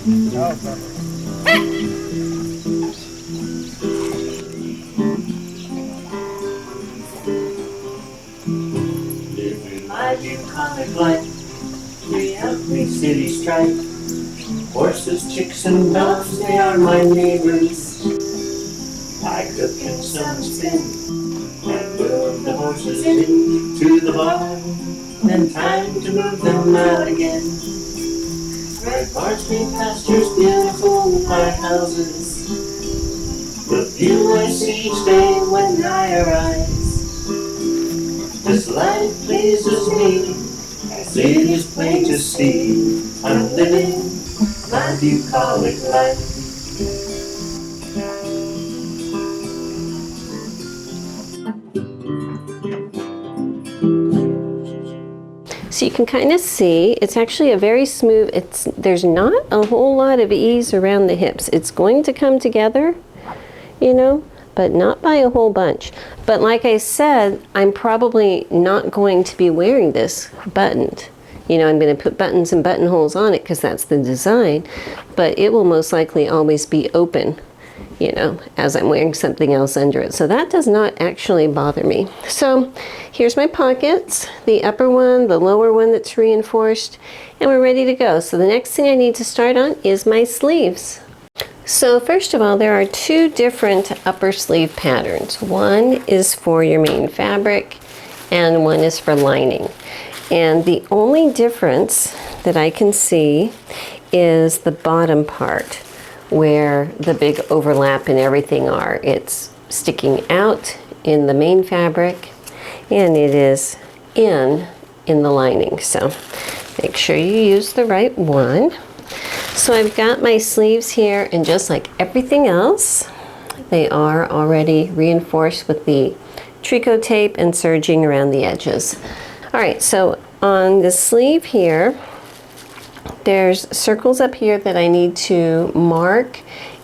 Living my bucolic life, every city stripe. Horses, chicks, and dogs, they are my neighbors. I cook and some spin, and move the horses into the barn. Then time to move them out again. Red barns, green pastures, beautiful farmhouses. The view I see each day when I arise. This life pleases me, as it is plain to see. I'm living my bucolic life. So you can kind of see it's actually a very smooth, there's not a whole lot of ease around the hips. It's going to come together, you know, but not by a whole bunch. But like I said, I'm probably not going to be wearing this buttoned. You know, I'm going to put buttons and buttonholes on it because that's the design, but it will most likely always be open, you know, as I'm wearing something else under it. So that does not actually bother me. So here's my pockets, the upper one, the lower one that's reinforced, and we're ready to go. So the next thing I need to start on is my sleeves. So first of all, there are two different upper sleeve patterns. One is for your main fabric and one is for lining. And the only difference that I can see is the bottom part where the big overlap and everything are. It's sticking out in the main fabric and it is in the lining. So make sure you use the right one. So I've got my sleeves here, and just like everything else, they are already reinforced with the tricot tape and serging around the edges. All right, so on the sleeve here, there's circles up here that I need to mark,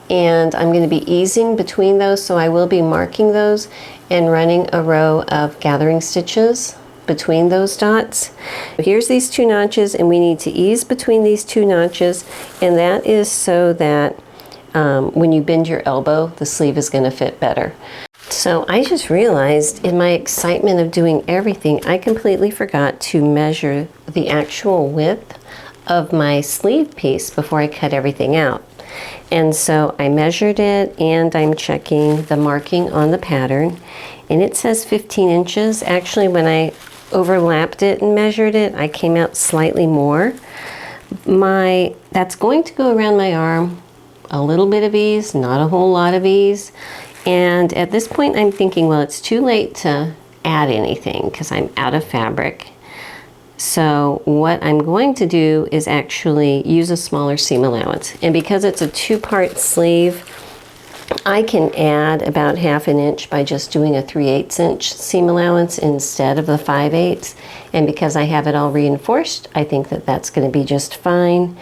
and I'm going to be easing between those, so I will be marking those and running a row of gathering stitches between those dots. Here's these two notches, and we need to ease between these two notches, and that is so that when you bend your elbow, the sleeve is going to fit better. So I just realized in my excitement of doing everything, I completely forgot to measure the actual width of my sleeve piece before I cut everything out. And so I measured it, and I'm checking the marking on the pattern, and it says 15 inches. Actually, when I overlapped it and measured it, I came out slightly more. That's going to go around my arm, a little bit of ease, not a whole lot of ease. And at this point I'm thinking, well, it's too late to add anything because I'm out of fabric. So what I'm going to do is actually use a smaller seam allowance. And because it's a two-part sleeve, I can add about 1/2 inch by just doing a 3/8 inch seam allowance instead of the 5/8. And because I have it all reinforced, I think that that's going to be just fine.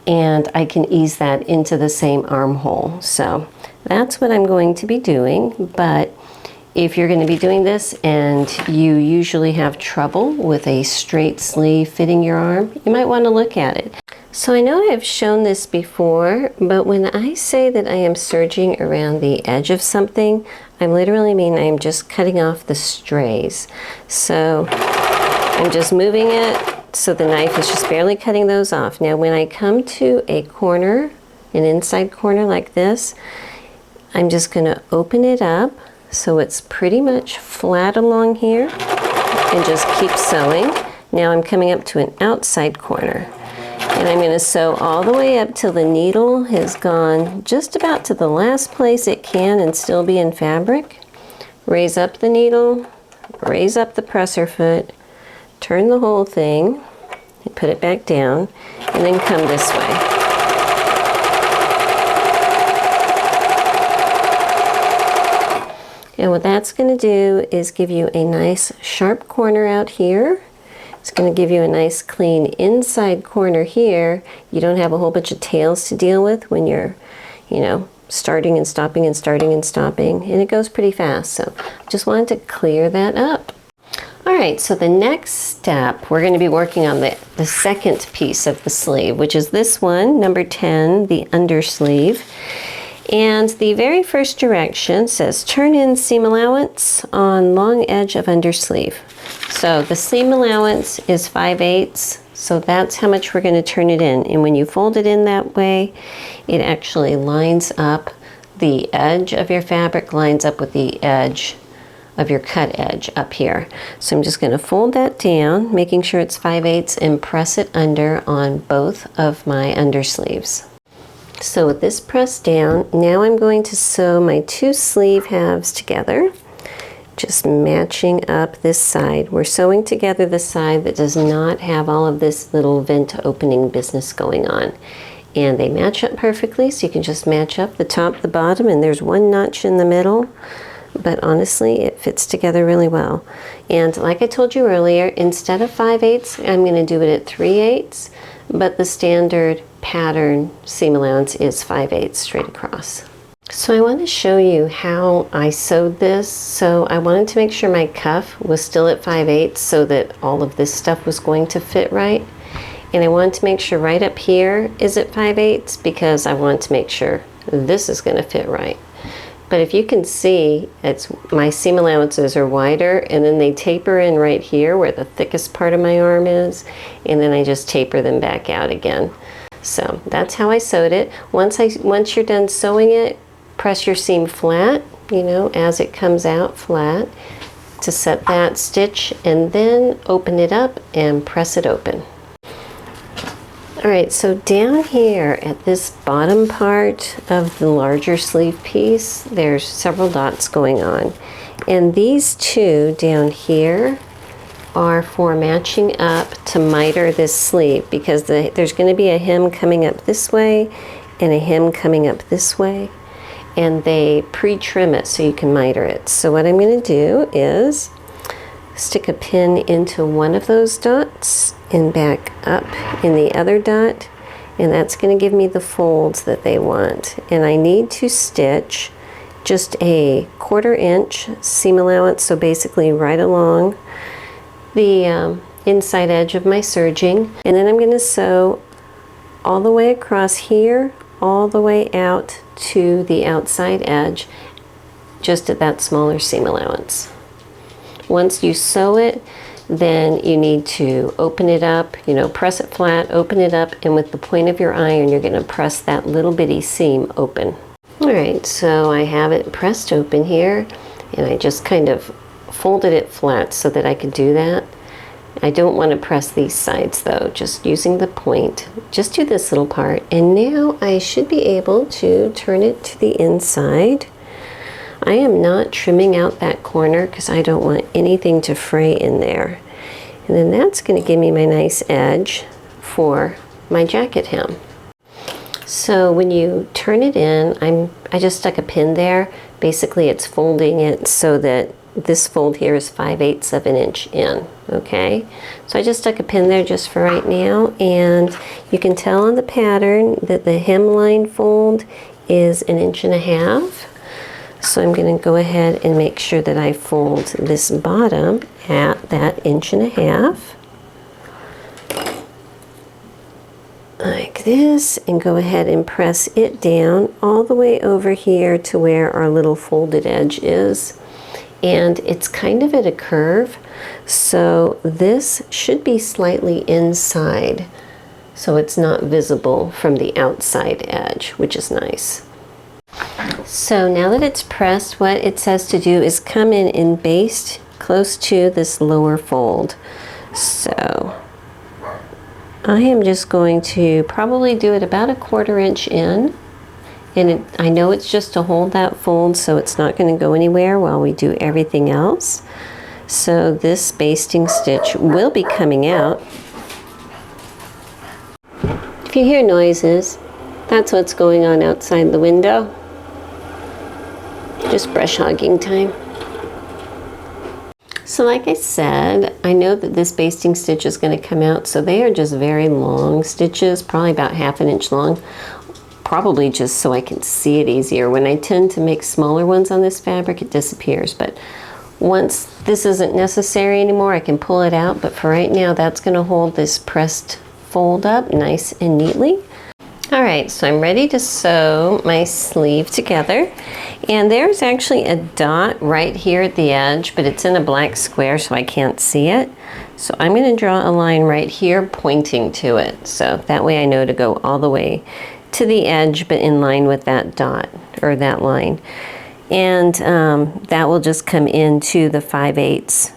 And I can ease that into the same armhole. So that's what I'm going to be doing. But if you're going to be doing this and you usually have trouble with a straight sleeve fitting your arm, you might want to look at it. So I know I've shown this before, but when I say that I am serging around the edge of something, I literally mean I'm just cutting off the strays. So I'm just moving it so the knife is just barely cutting those off. Now when I come to a corner, an inside corner like this, I'm just going to open it up so it's pretty much flat along here and just keep sewing. Now I'm coming up to an outside corner. And I'm going to sew all the way up till the needle has gone just about to the last place it can and still be in fabric. Raise up the needle, raise up the presser foot, turn the whole thing, and put it back down, and then come this way. And what that's going to do is give you a nice sharp corner out here. It's going to give you a nice clean inside corner here. You don't have a whole bunch of tails to deal with when you're, you know, starting and stopping and starting and stopping. And it goes pretty fast. So just wanted to clear that up. All right, so the next step, we're going to be working on the second piece of the sleeve, which is this one, number 10, the undersleeve. And the very first direction says turn in seam allowance on long edge of undersleeve. So the seam allowance is 5/8, so that's how much we're going to turn it in. And when you fold it in that way, it actually lines up, the edge of your fabric lines up with the edge of your cut edge up here. So I'm just going to fold that down, making sure it's 5/8, and press it under on both of my undersleeves. So with this pressed down, now I'm going to sew my two sleeve halves together, just matching up this side. We're sewing together the side that does not have all of this little vent opening business going on. And they match up perfectly, so you can just match up the top, the bottom, and there's one notch in the middle. But honestly, it fits together really well. And like I told you earlier, instead of 5/8, I'm going to do it at 3/8, but the standard pattern seam allowance is 5/8 straight across. So I want to show you how I sewed this. So I wanted to make sure my cuff was still at 5/8 so that all of this stuff was going to fit right. And I wanted to make sure right up here is at 5/8 because I want to make sure this is going to fit right. But if you can see, my seam allowances are wider, and then they taper in right here where the thickest part of my arm is, and then I just taper them back out again. So that's how I sewed it. Once you're done sewing it, press your seam flat, you know, as it comes out flat to set that stitch, and then open it up and press it open. All right, so down here at this bottom part of the larger sleeve piece, there's several dots going on. And these two down here are for matching up to miter this sleeve, because there's going to be a hem coming up this way and a hem coming up this way. And they pre-trim it so you can miter it. So what I'm going to do is stick a pin into one of those dots and back up in the other dot, and that's going to give me the folds that they want. And I need to stitch just a 1/4 inch seam allowance, so basically right along the inside edge of my serging, and then I'm going to sew all the way across here, all the way out to the outside edge, just at that smaller seam allowance. Once you sew it, then you need to open it up, you know, press it flat, open it up, and with the point of your iron, you're going to press that little bitty seam open. All right, so I have it pressed open here, and I just kind of folded it flat so that I could do that. I don't want to press these sides though, just using the point. Just do this little part, and now I should be able to turn it to the inside. I am not trimming out that corner because I don't want anything to fray in there. And then that's going to give me my nice edge for my jacket hem. So when you turn it in, I just stuck a pin there. Basically it's folding it so that this fold here is 5/8 of an inch in, okay? So I just stuck a pin there just for right now, and you can tell on the pattern that the hemline fold is 1.5 inches. So I'm going to go ahead and make sure that I fold this bottom at that 1.5 inches. Like this, and go ahead and press it down all the way over here to where our little folded edge is. And it's kind of at a curve, so this should be slightly inside, so it's not visible from the outside edge, which is nice. So now that it's pressed, what it says to do is come in and baste close to this lower fold. So I am just going to probably do it about 1/4 inch in. And I know it's just to hold that fold, so it's not going to go anywhere while we do everything else. So this basting stitch will be coming out. If you hear noises, that's what's going on outside the window. Just brush hogging time. So like I said, I know that this basting stitch is going to come out, so they are just very long stitches, probably about 1/2 inch long. Probably just so I can see it easier. When I tend to make smaller ones on this fabric, it disappears, but Once this isn't necessary anymore, I can pull it out, but for right now, that's gonna hold this pressed fold up nice and neatly. All right, so I'm ready to sew my sleeve together. And there's actually a dot right here at the edge, but it's in a black square, so I can't see it. So I'm gonna draw a line right here pointing to it. So that way I know to go all the way to the edge, but in line with that dot, or that line. And that will just come into the 5/8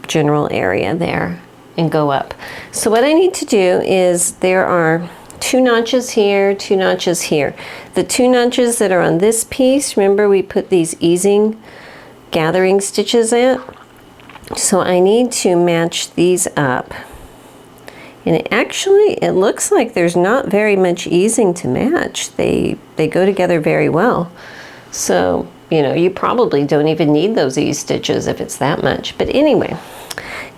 general area there and go up. So what I need to do is there are 2 notches here, 2 notches here. The 2 notches that are on this piece, remember we put these easing gathering stitches at? So I need to match these up. And it looks like there's not very much easing to match. They go together very well. So, you know, you probably don't even need those ease stitches if it's that much. But anyway,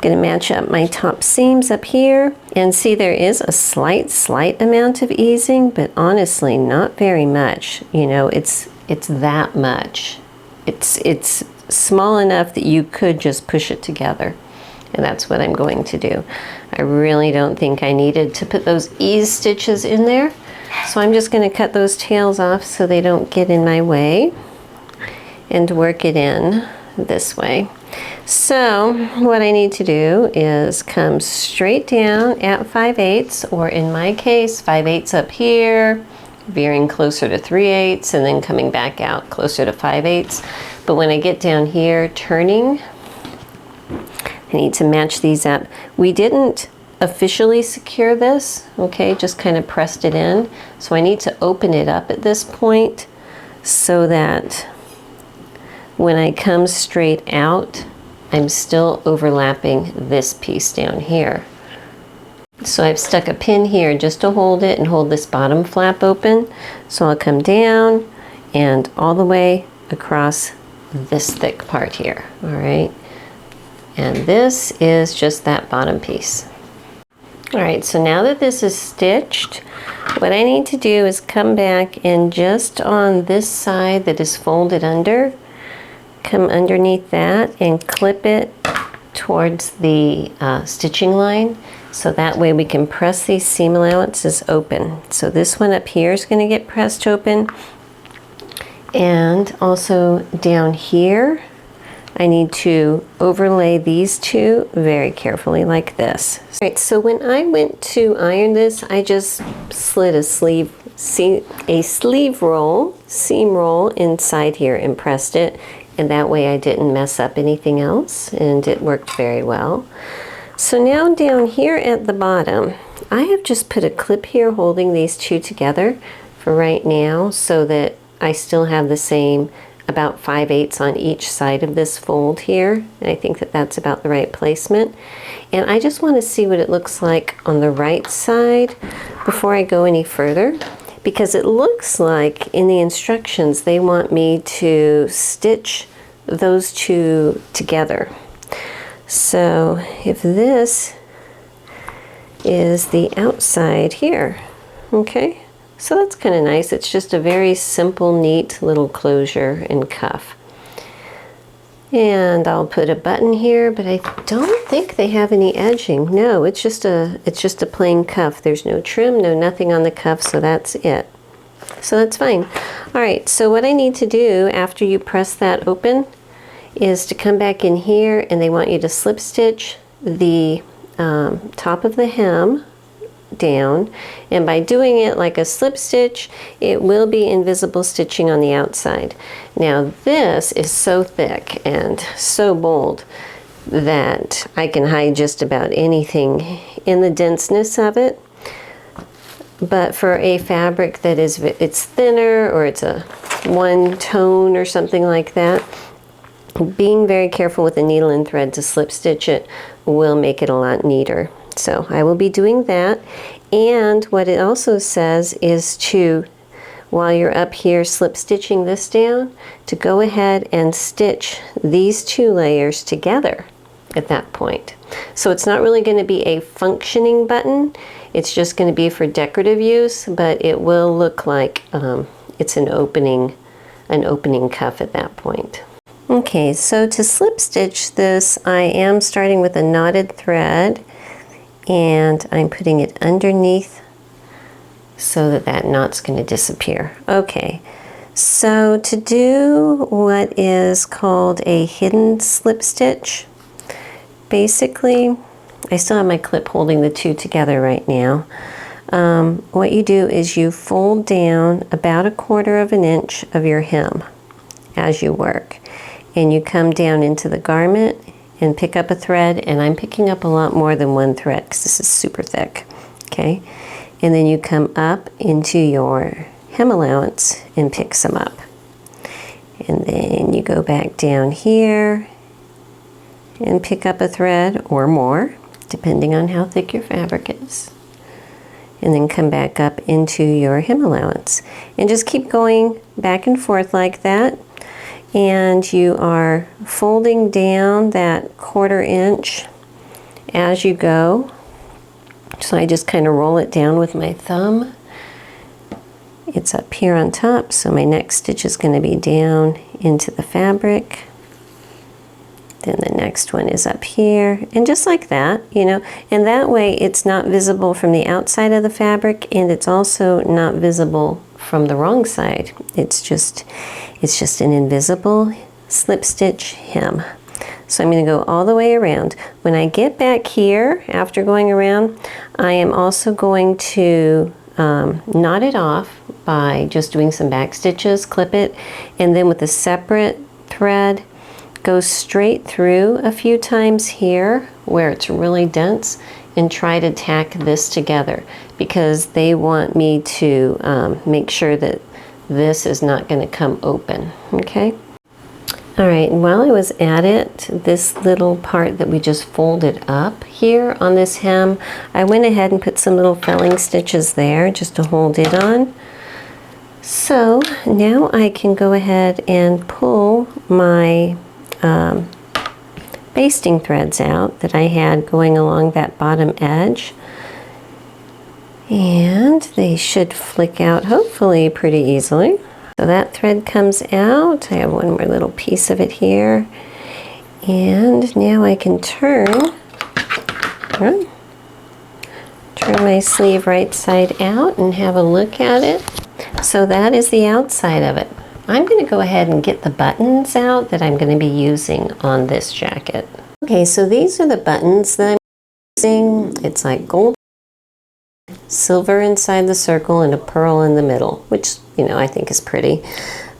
gonna match up my top seams up here, and see there is a slight amount of easing, but honestly not very much. You know, it's that much. It's small enough that you could just push it together, and that's what I'm going to do. I really don't think I needed to put those ease stitches in there, so I'm just going to cut those tails off so they don't get in my way and work it in this way. So what I need to do is come straight down at 5/8, or in my case 5/8 up here, veering closer to 3/8, and then coming back out closer to 5/8. But when I get down here turning, I need to match these up. We didn't officially secure this, okay, just kind of pressed it in. So I need to open it up at this point so that when I come straight out, I'm still overlapping this piece down here. So I've stuck a pin here just to hold it and hold this bottom flap open. So I'll come down and all the way across this thick part here, all right? And this is just that bottom piece. All right, so now that this is stitched, what I need to do is come back and just on this side that is folded under, come underneath that and clip it towards the stitching line, so that way we can press these seam allowances open. So this one up here is going to get pressed open, and also down here I need to overlay these two very carefully like this. All right, so when I went to iron this, I just slid a seam roll inside here and pressed it, and that way I didn't mess up anything else, and it worked very well. So now down here at the bottom, I have just put a clip here holding these two together for right now, so that I still have the same about 5/8 on each side of this fold here. And I think that that's about the right placement. And I just want to see what it looks like on the right side before I go any further, because it looks like in the instructions they want me to stitch those two together. So if this is the outside here, okay? So that's kind of nice. It's just a very simple, neat little closure and cuff. And I'll put a button here, but I don't think they have any edging. No, it's just a plain cuff. There's no trim, no nothing on the cuff, so that's it. So that's fine. All right, so what I need to do after you press that open is to come back in here, and they want you to slip stitch the top of the hem down, and by doing it like a slip stitch, it will be invisible stitching on the outside. Now this is so thick and so bold that I can hide just about anything in the denseness of it. But for a fabric that it's thinner, or it's a one tone or something like that, being very careful with the needle and thread to slip stitch it will make it a lot neater. So I will be doing that. And what it also says is to, while you're up here slip stitching this down, to go ahead and stitch these two layers together at that point. So it's not really going to be a functioning button. It's just going to be for decorative use, but it will look like it's an opening cuff at that point. Okay, so to slip stitch this, I am starting with a knotted thread, and I'm putting it underneath so that that knot's going to disappear. Okay, so to do what is called a hidden slip stitch, basically, I still have my clip holding the two together right now. What you do is you fold down about 1/4 of an inch of your hem as you work, and you come down into the garment and pick up a thread, and I'm picking up a lot more than one thread because this is super thick, okay? And then you come up into your hem allowance and pick some up. And then you go back down here and pick up a thread or more, depending on how thick your fabric is. And then come back up into your hem allowance. And just keep going back and forth like that. And you are folding down that 1/4 inch as you go. So I just kind of roll it down with my thumb. It's up here on top, so my next stitch is going to be down into the fabric. Then the next one is up here, and just like that, you know, and that way it's not visible from the outside of the fabric, and it's also not visible from the wrong side. It's just an invisible slip stitch hem. So I'm going to go all the way around. When I get back here, after going around, I am also going to knot it off by just doing some back stitches, clip it, and then with a separate thread, go straight through a few times here where it's really dense and try to tack this together, because they want me to make sure that this is not going to come open, okay? All right, and while I was at it, this little part that we just folded up here on this hem, I went ahead and put some little felling stitches there just to hold it on. So now I can go ahead and pull my basting threads out that I had going along that bottom edge, and they should flick out hopefully pretty easily. So that thread comes out. I have one more little piece of it here, and now I can turn my sleeve right side out and have a look at it. So that is the outside of it. I'm going to go ahead and get the buttons out that I'm going to be using on this jacket. Okay, so these are the buttons that I'm using. It's like gold, silver inside the circle, and a pearl in the middle, which, you know, I think is pretty.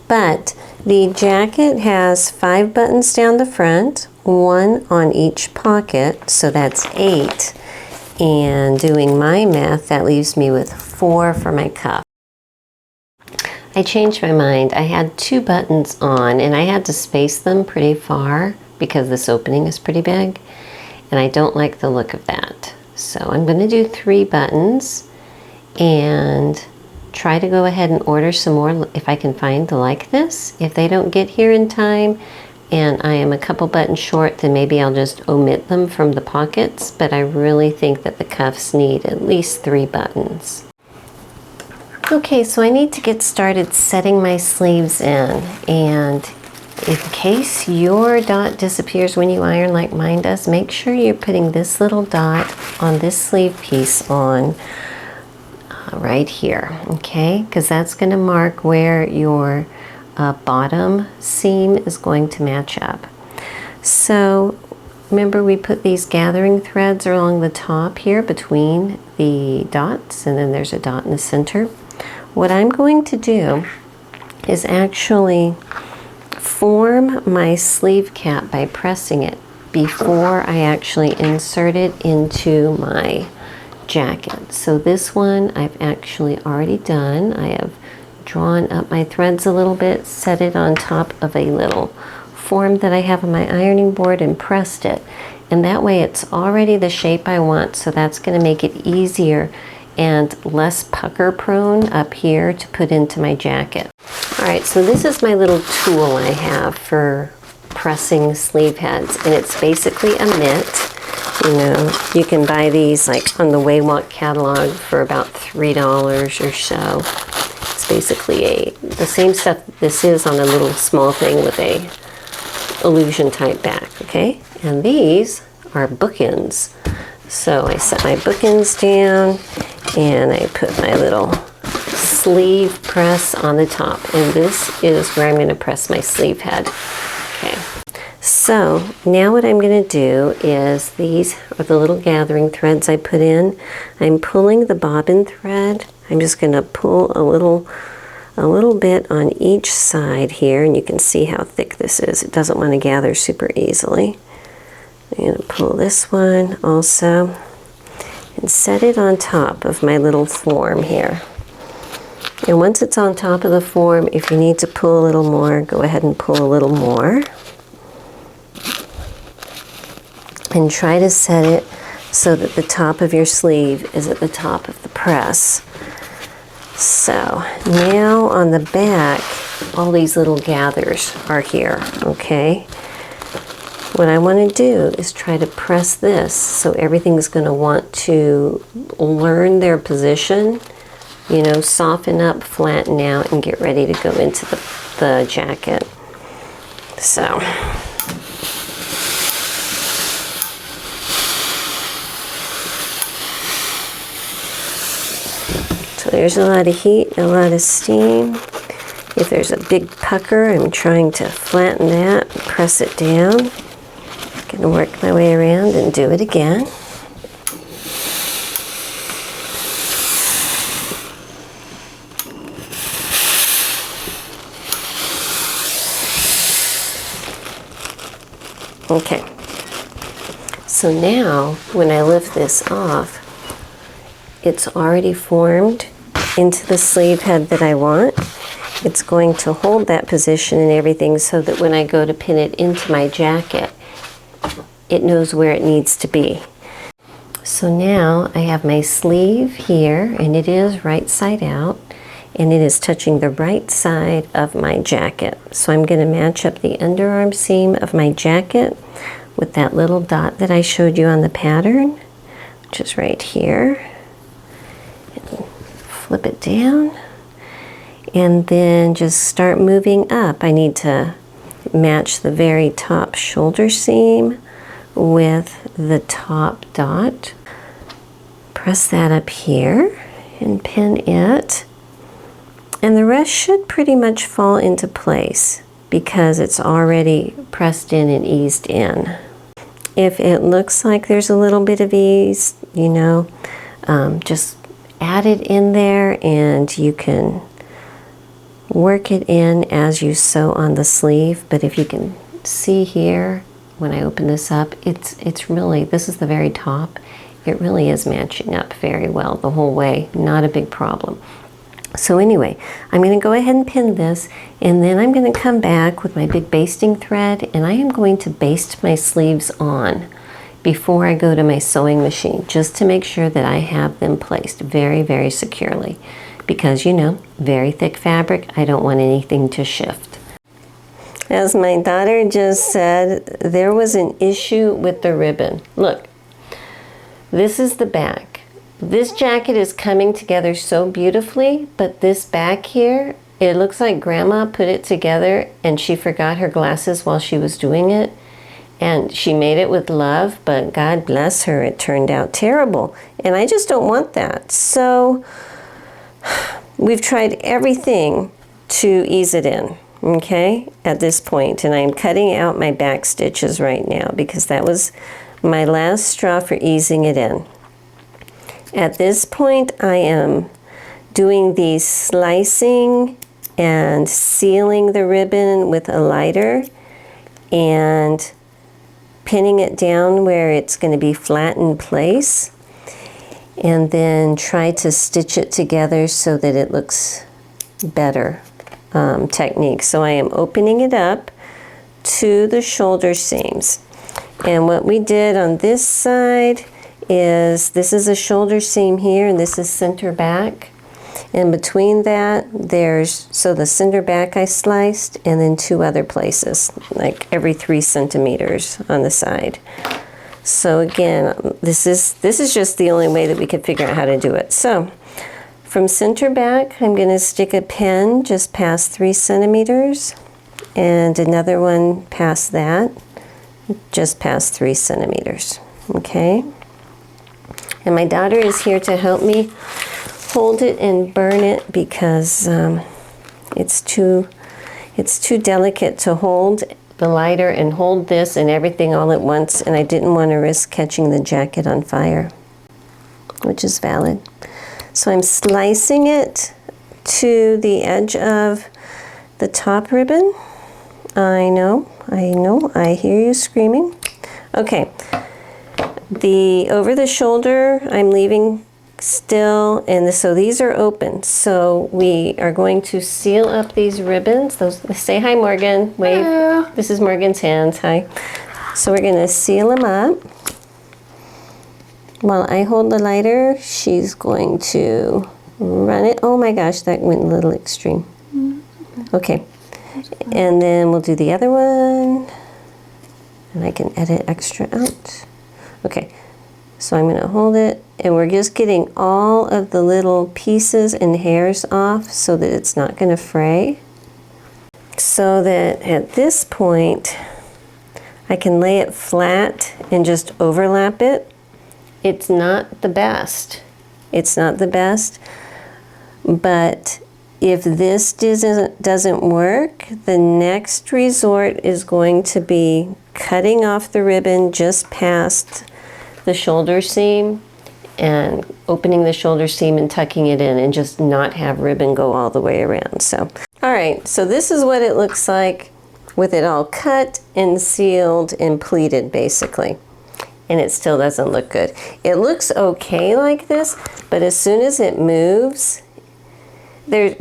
But the jacket has 5 buttons down the front, 1 on each pocket, so that's 8. And doing my math, that leaves me with 4 for my cuff. I changed my mind. I had 2 buttons on, and I had to space them pretty far because this opening is pretty big, and I don't like the look of that. So I'm going to do 3 buttons and try to go ahead and order some more if I can find like this. If they don't get here in time and I am a couple buttons short, then maybe I'll just omit them from the pockets, but I really think that the cuffs need at least 3 buttons. Okay, so I need to get started setting my sleeves in, and in case your dot disappears when you iron like mine does, make sure you're putting this little dot on this sleeve piece on right here, okay? Because that's going to mark where your bottom seam is going to match up. So remember, we put these gathering threads along the top here between the dots, and then there's a dot in the center. What I'm going to do is actually form my sleeve cap by pressing it before I actually insert it into my jacket. So this one I've actually already done. I have drawn up my threads a little bit, set it on top of a little form that I have on my ironing board, and pressed it. And that way it's already the shape I want, so that's going to make it easier and less pucker prone up here to put into my jacket. Alright, so this is my little tool I have for pressing sleeve heads, and it's basically a mitt. You know, you can buy these like on the Waywalk catalog for about $3 or so. It's basically the same stuff this is on a little small thing with a illusion type back, okay? And these are bookends. So I set my bookends down and I put my little sleeve press on the top, and this is where I'm going to press my sleeve head. Okay, so now what I'm going to do is, these are the little gathering threads I put in. I'm pulling the bobbin thread. I'm just going to pull a little bit on each side here, and you can see how thick this is. It doesn't want to gather super easily. I'm going to pull this one also and set it on top of my little form here. And once it's on top of the form, if you need to pull a little more, go ahead and pull a little more. And try to set it so that the top of your sleeve is at the top of the press. So now on the back, all these little gathers are here, okay? What I want to do is try to press this so everything's going to want to learn their position. You know, soften up, flatten out, and get ready to go into the jacket. So there's a lot of heat, a lot of steam. If there's a big pucker, I'm trying to flatten that, press it down. I'm going to work my way around and do it again. Okay, so now when I lift this off, it's already formed into the sleeve head that I want. It's going to hold that position and everything so that when I go to pin it into my jacket, it knows where it needs to be. So now I have my sleeve here, and it is right side out, and it is touching the right side of my jacket. So I'm going to match up the underarm seam of my jacket with that little dot that I showed you on the pattern, which is right here. And flip it down, and then just start moving up. I need to match the very top shoulder seam with the top dot. Press that up here and pin it. And the rest should pretty much fall into place because it's already pressed in and eased in. If it looks like there's a little bit of ease, you know, just add it in there, and you can work it in as you sew on the sleeve. But if you can see here, when I open this up, it's really, this is the very top. It really is matching up very well the whole way. Not a big problem. So anyway, I'm going to go ahead and pin this, and then I'm going to come back with my big basting thread, and I am going to baste my sleeves on before I go to my sewing machine, just to make sure that I have them placed very, very securely. Because, you know, very thick fabric, I don't want anything to shift. As my daughter just said, there was an issue with the ribbon. Look, this is the back. This jacket is coming together so beautifully, but this back here, it looks like Grandma put it together and she forgot her glasses while she was doing it. And she made it with love, but God bless her, it turned out terrible. And I just don't want that. So we've tried everything to ease it in, okay, at this point. And I'm cutting out my back stitches right now because that was my last straw for easing it in. At this point, I am doing the slicing and sealing the ribbon with a lighter and pinning it down where it's going to be flat in place, and then try to stitch it together so that it looks better technique. So I am opening it up to the shoulder seams. And what we did on this side is, this is a shoulder seam here, and this is center back. And between that, there's, so the center back I sliced, and then two other places, like every 3 centimeters on the side. So again, this is just the only way that we could figure out how to do it. So from center back, I'm going to stick a pin just past 3 centimeters, and another one past that, just past 3 centimeters. Okay. And my daughter is here to help me hold it and burn it because it's too delicate to hold the lighter and hold this and everything all at once, and I didn't want to risk catching the jacket on fire, which is valid. So I'm slicing it to the edge of the top ribbon. I know, I hear you screaming. Okay, the over the shoulder I'm leaving still, and so these are open. So we are going to seal up these ribbons. Say hi, Morgan. Wave. Hello. This is Morgan's hands. Hi. So we're going to seal them up. While I hold the lighter, she's going to run it. Oh my gosh, that went a little extreme. Okay. And then we'll do the other one. And I can edit extra out. Okay. So I'm going to hold it, and we're just getting all of the little pieces and hairs off so that it's not going to fray. So that at this point, I can lay it flat and just overlap it. It's not the best. It's not the best, but if this doesn't work, the next resort is going to be cutting off the ribbon just past the shoulder seam and opening the shoulder seam and tucking it in, and just not have ribbon go all the way around. So, all right, so this is what it looks like with it all cut and sealed and pleated basically. And it still doesn't look good. It looks okay like this, but as soon as it moves,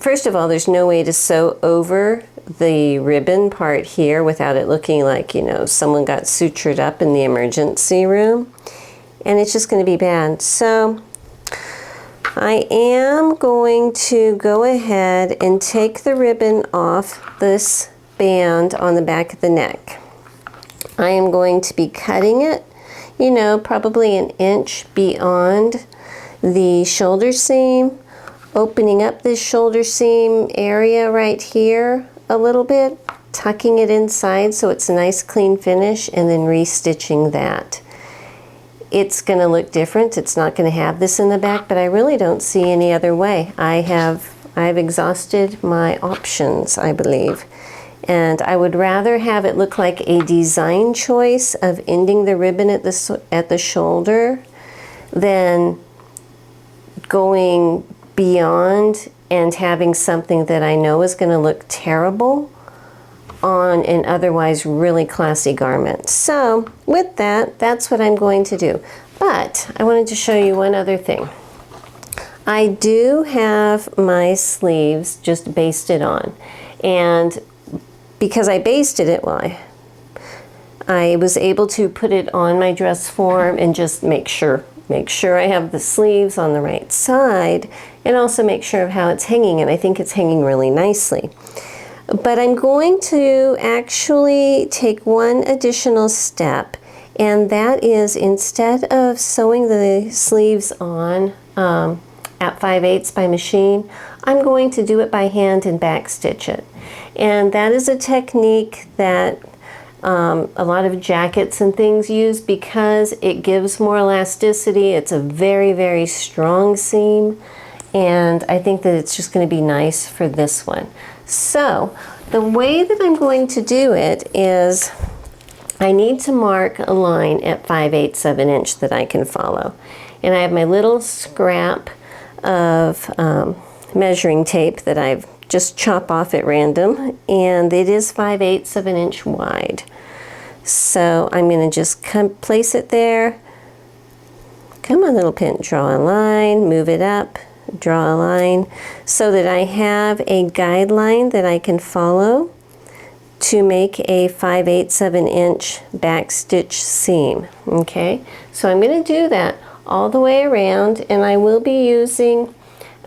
first of all, there's no way to sew over the ribbon part here without it looking like, you know, someone got sutured up in the emergency room. And it's just going to be bad. So I am going to go ahead and take the ribbon off this band on the back of the neck. I am going to be cutting it, you know, probably an inch beyond the shoulder seam, opening up this shoulder seam area right here a little bit, tucking it inside so it's a nice clean finish, and then restitching that. It's going to look different. It's not going to have this in the back, but I really don't see any other way. I've exhausted my options, I believe. And I would rather have it look like a design choice of ending the ribbon at the shoulder than going beyond and having something that I know is going to look terrible on an otherwise really classy garment. So with that, that's what I'm going to do. But I wanted to show you one other thing. I do have my sleeves just basted on, and because I basted it, well, I was able to put it on my dress form and just make sure I have the sleeves on the right side, and also make sure of how it's hanging, and I think it's hanging really nicely. But I'm going to actually take one additional step, and that is, instead of sewing the sleeves on at 5/8 by machine, I'm going to do it by hand and back stitch it. And that is a technique that a lot of jackets and things use because it gives more elasticity. It's a very, very strong seam, and I think that it's just going to be nice for this one. So the way that I'm going to do it is I need to mark a line at 5/8 of an inch that I can follow. And I have my little scrap of measuring tape that I've just chop off at random, and it is 5/8 of an inch wide. So I'm going to just place it there. Come on, little pin, draw a line, move it up, draw a line, so that I have a guideline that I can follow to make a 5/8 of an inch back stitch seam. Okay, so I'm going to do that all the way around, and I will be using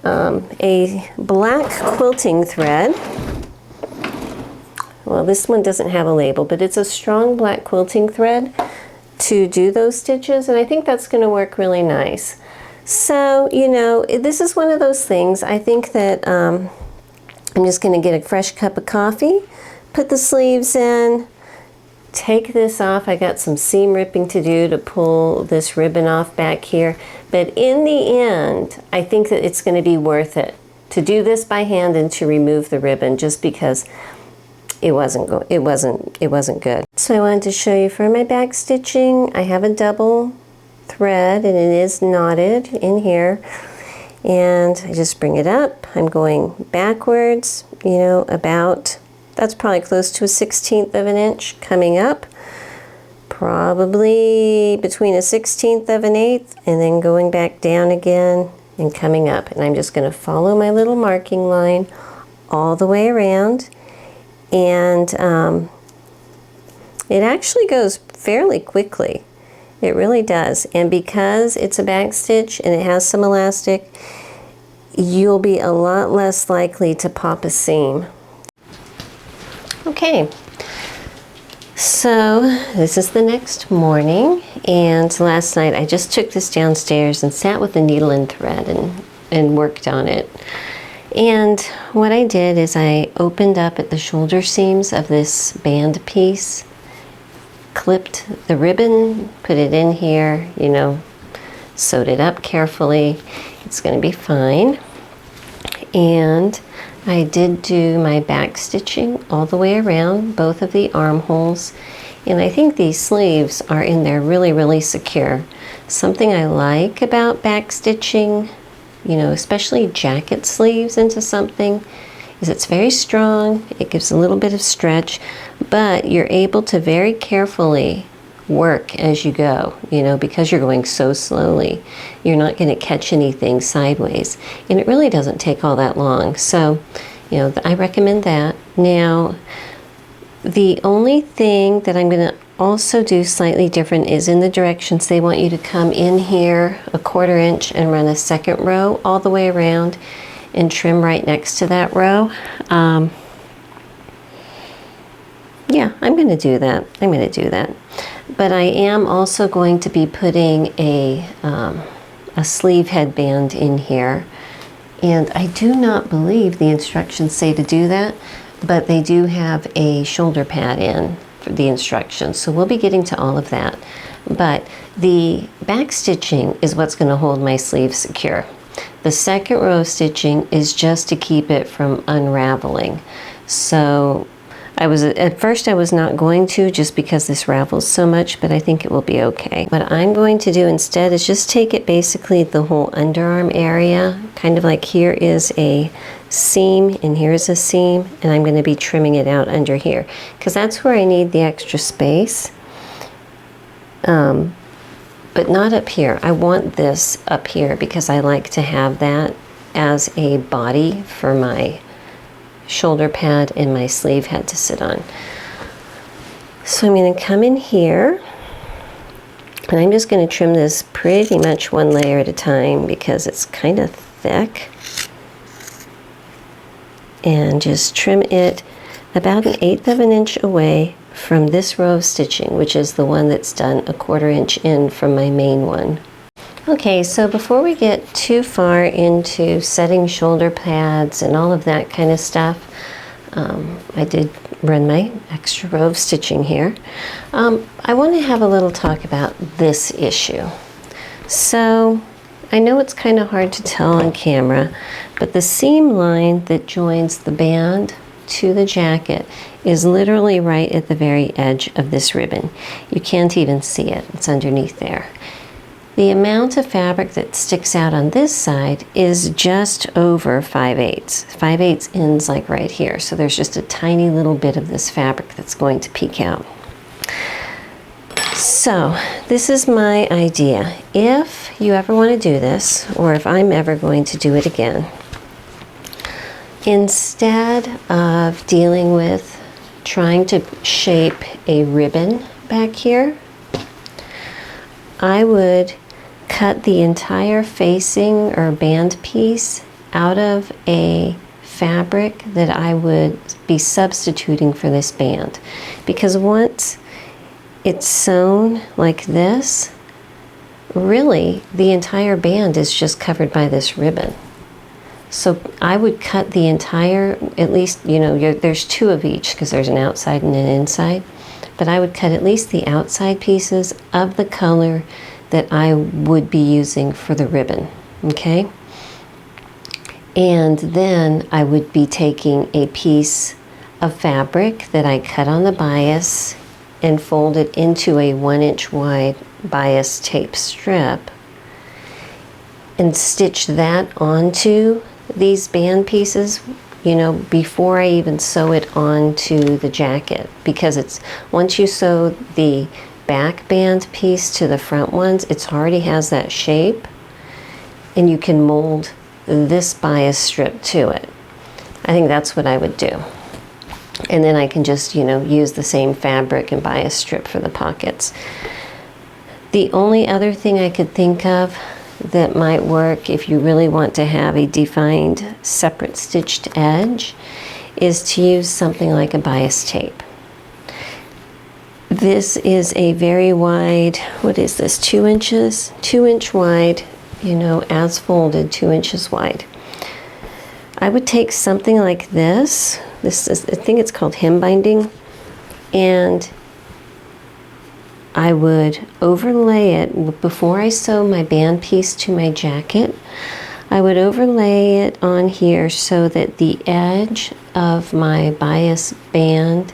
a black quilting thread. Well, this one doesn't have a label, but it's a strong black quilting thread to do those stitches, and I think that's going to work really nice. So, you know, this is one of those things. I think that I'm just going to get a fresh cup of coffee, put the sleeves in, take this off. I got some seam ripping to do to pull this ribbon off back here. But in the end, I think that it's going to be worth it to do this by hand and to remove the ribbon, just because it wasn't good. So I wanted to show you for my back stitching. I have a double thread and it is knotted in here. And I just bring it up. I'm going backwards, you know, about, that's probably close to a 1/16 of an inch coming up. Probably between a 1/16 of an eighth, and then going back down again and coming up. And I'm just going to follow my little marking line all the way around. And it actually goes fairly quickly. It really does. And because it's a back stitch and it has some elastic, you'll be a lot less likely to pop a seam. Okay, so this is the next morning, and last night I just took this downstairs and sat with the needle and thread and worked on it. And what I did is I opened up at the shoulder seams of this band piece, clipped the ribbon, put it in here, you know, sewed it up carefully. It's going to be fine. And I did do my back stitching all the way around both of the armholes. And I think these sleeves are in there really, really secure. Something I like about back stitching, you know, especially jacket sleeves into something, is it's very strong. It gives a little bit of stretch, but you're able to very carefully work as you go, you know, because you're going so slowly. You're not going to catch anything sideways, and it really doesn't take all that long. So, you know, I recommend that. Now, the only thing that I'm going to also do slightly different is in the directions. They want you to come in here 1/4 inch and run a second row all the way around and trim right next to that row. Yeah, I'm going to do that. I'm going to do that. But I am also going to be putting a sleeve headband in here. And I do not believe the instructions say to do that, but they do have a shoulder pad in for the instructions. So we'll be getting to all of that. But the back stitching is what's going to hold my sleeve secure. The second row of stitching is just to keep it from unraveling. So at first I was not going to, just because this ravels so much, but I think it will be okay. What I'm going to do instead is just take it basically the whole underarm area, kind of like here is a seam and here's a seam, and I'm going to be trimming it out under here because that's where I need the extra space. But not up here. I want this up here because I like to have that as a body for my shoulder pad and my sleeve head to sit on. So I'm going to come in here and I'm just going to trim this pretty much one layer at a time because it's kind of thick, and just trim it about 1/8 of an inch away from this row of stitching, which is the one that's done 1/4 inch in from my main one. Okay, so before we get too far into setting shoulder pads and all of that kind of stuff, I did run my extra row of stitching here. I want to have a little talk about this issue. So I know it's kind of hard to tell on camera, but the seam line that joins the band to the jacket is literally right at the very edge of this ribbon. You can't even see it. It's underneath there. The amount of fabric that sticks out on this side is just over 5/8. 5/8 ends like right here. So there's just a tiny little bit of this fabric that's going to peek out. So this is my idea. If you ever want to do this, or if I'm ever going to do it again, instead of dealing with trying to shape a ribbon back here, I would cut the entire facing or band piece out of a fabric that I would be substituting for this band. Because once it's sewn like this, really the entire band is just covered by this ribbon. So I would cut the entire, at least, you know, there's two of each because there's an outside and an inside. But I would cut at least the outside pieces of the color that I would be using for the ribbon, okay? And then I would be taking a piece of fabric that I cut on the bias and fold it into a 1-inch wide bias tape strip and stitch that onto these band pieces, you know, before I even sew it onto the jacket, because it's, once you sew the back band piece to the front ones, it already has that shape, and you can mold this bias strip to it. I think that's what I would do. And then I can just, you know, use the same fabric and bias strip for the pockets. The only other thing I could think of that might work if you really want to have a defined separate stitched edge is to use something like a bias tape. This is a very wide, what is this, 2 inches? 2-inch wide, you know, as folded, 2 inches wide. I would take something like this. This is, I think it's called hem binding, and I would overlay it before I sew my band piece to my jacket. I would overlay it on here so that the edge of my bias band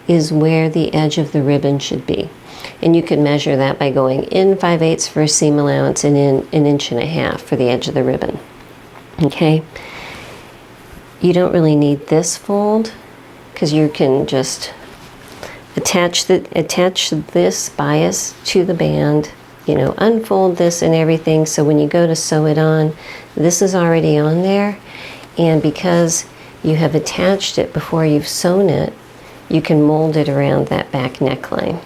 is where the edge of the ribbon should be. And you can measure that by going in 5/8 for a seam allowance and in 1.5 inches for the edge of the ribbon. Okay? You don't really need this fold because you can just attach this bias to the band, you know, unfold this and everything, so when you go to sew it on, this is already on there, and because you have attached it before you've sewn it, you can mold it around that back neckline.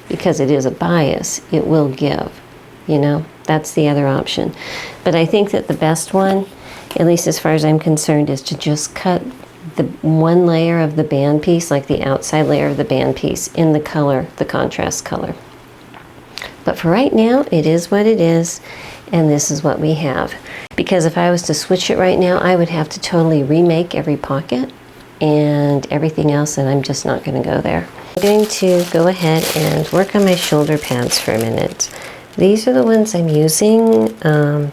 Because it is a bias, it will give, you know, that's the other option. But I think that the best one, at least as far as I'm concerned, is to just cut the one layer of the band piece, like the outside layer of the band piece, in the color, the contrast color. But for right now, it is what it is, and this is what we have. Because if I was to switch it right now, I would have to totally remake every pocket and everything else, and I'm just not going to go there. I'm going to go ahead and work on my shoulder pads for a minute. These are the ones I'm using,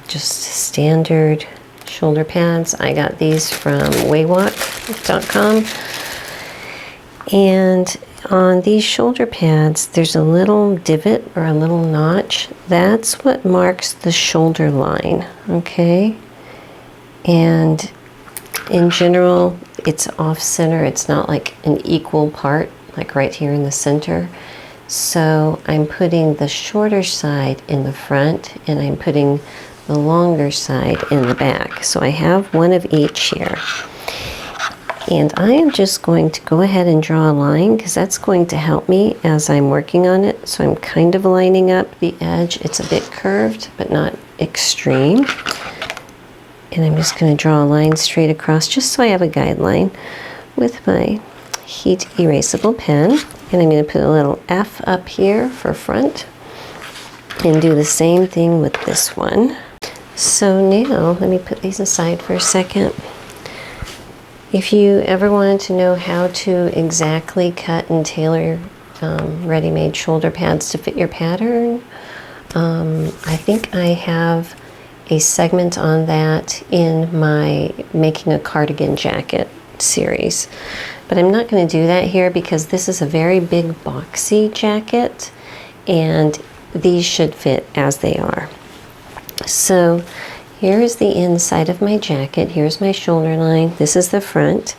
just standard shoulder pads. I got these from waywalk.com, and on these shoulder pads there's a little divot or a little notch. That's what marks the shoulder line, okay? And in general it's off center. It's not like an equal part like right here in the center. So I'm putting the shorter side in the front and I'm putting the longer side in the back. So I have one of each here. And I am just going to go ahead and draw a line because that's going to help me as I'm working on it. So I'm kind of lining up the edge. It's a bit curved, but not extreme. And I'm just going to draw a line straight across just so I have a guideline with my heat erasable pen. And I'm going to put a little F up here for front and do the same thing with this one. So now, let me put these aside for a second. If you ever wanted to know how to exactly cut and tailor ready-made shoulder pads to fit your pattern, I think I have a segment on that in my Making a Cardigan Jacket series. But I'm not going to do that here because this is a very big boxy jacket and these should fit as they are. So here is the inside of my jacket. Here's my shoulder line. This is the front.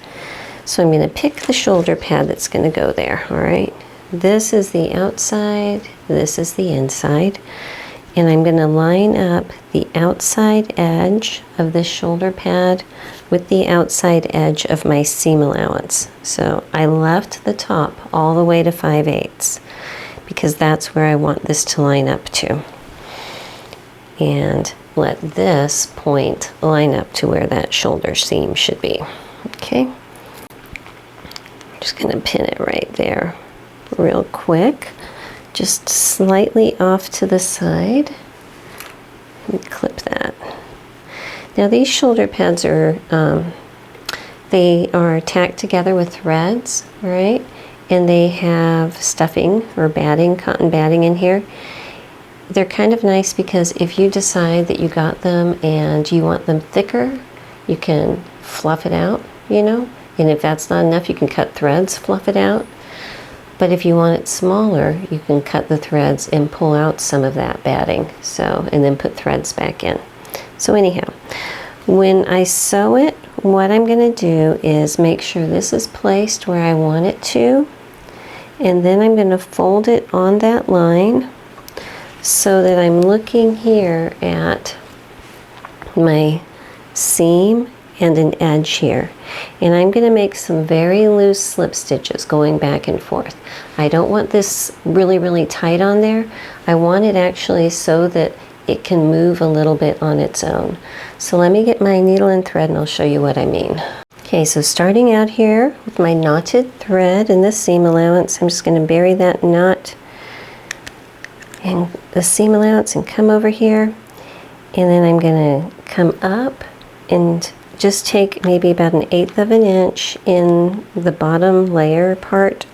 So I'm going to pick the shoulder pad that's going to go there, all right? This is the outside. This is the inside. And I'm going to line up the outside edge of this shoulder pad with the outside edge of my seam allowance. So I left the top all the way to 5/8 because that's where I want this to line up to. And let this point line up to where that shoulder seam should be. Okay, I'm just going to pin it right there real quick, just slightly off to the side, and clip that. Now these shoulder pads are, they are tacked together with threads, right? And they have stuffing or batting, cotton batting in here. They're kind of nice because if you decide that you got them and you want them thicker, you can fluff it out, you know? And if that's not enough, you can cut threads, fluff it out. But if you want it smaller, you can cut the threads and pull out some of that batting. So, and then put threads back in. So anyhow, when I sew it, what I'm going to do is make sure this is placed where I want it to. And then I'm going to fold it on that line so that I'm looking here at my seam and an edge here. And I'm going to make some very loose slip stitches going back and forth. I don't want this really, really tight on there. I want it actually so that it can move a little bit on its own. So let me get my needle and thread and I'll show you what I mean. Okay, so starting out here with my knotted thread and the seam allowance, I'm just going to bury that knot in the seam allowance and come over here. And then I'm going to come up and just take maybe about 1/8 of an inch in the bottom layer part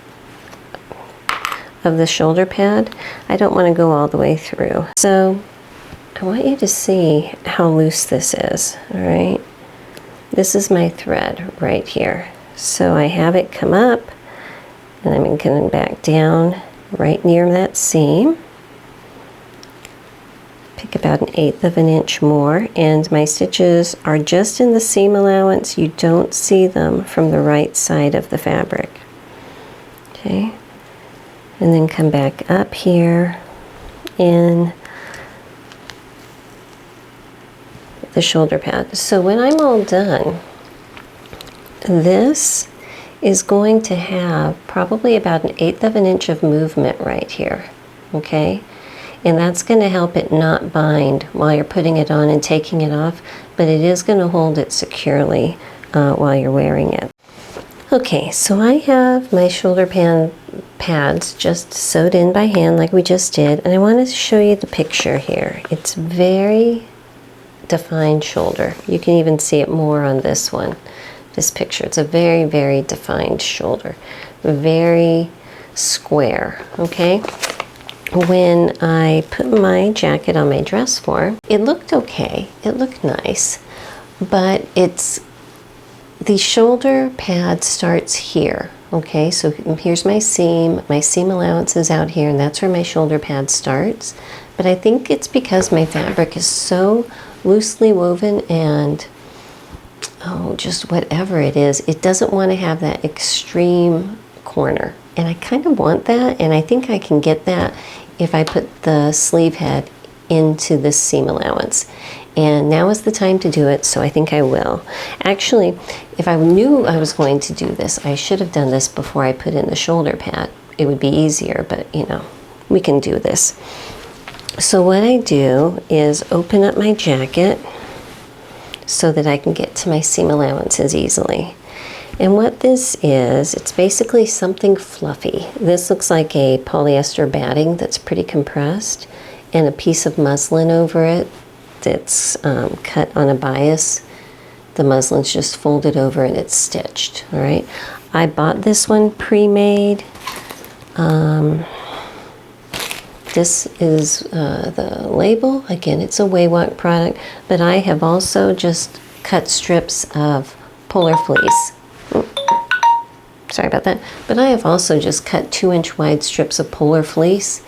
of the shoulder pad. I don't want to go all the way through. So I want you to see how loose this is, all right? This is my thread right here. So I have it come up and I'm going back down right near that seam. Pick about 1/8 of an inch more, and my stitches are just in the seam allowance. You don't see them from the right side of the fabric. Okay, and then come back up here in the shoulder pad. So when I'm all done, this is going to have probably about 1/8 of an inch of movement right here, okay? And that's going to help it not bind while you're putting it on and taking it off, but it is going to hold it securely while you're wearing it. Okay, so I have my shoulder pads just sewed in by hand like we just did, and I want to show you the picture here. It's very defined shoulder. You can even see it more on this one, this picture. It's a very, very defined shoulder, very square, okay? When I put my jacket on my dress form, it looked okay, it looked nice, but the shoulder pad starts here, okay? So here's my seam allowance is out here, and that's where my shoulder pad starts. But I think it's because my fabric is so loosely woven and, oh, just whatever it is, it doesn't want to have that extreme corner. And I kind of want that, and I think I can get that if I put the sleeve head into this seam allowance. And now is the time to do it, so I think I will. Actually, if I knew I was going to do this, I should have done this before I put in the shoulder pad. It would be easier, but you know, we can do this. So what I do is open up my jacket so that I can get to my seam allowances easily. And what this is, it's basically something fluffy. This looks like a polyester batting that's pretty compressed, and a piece of muslin over it that's cut on a bias. The muslin's just folded over and it's stitched, all right? I bought this one pre-made. This is the label. Again, it's a Waywalk product, but I have also just cut strips of polar fleece. Sorry about that. But I have also just cut 2-inch wide strips of polar fleece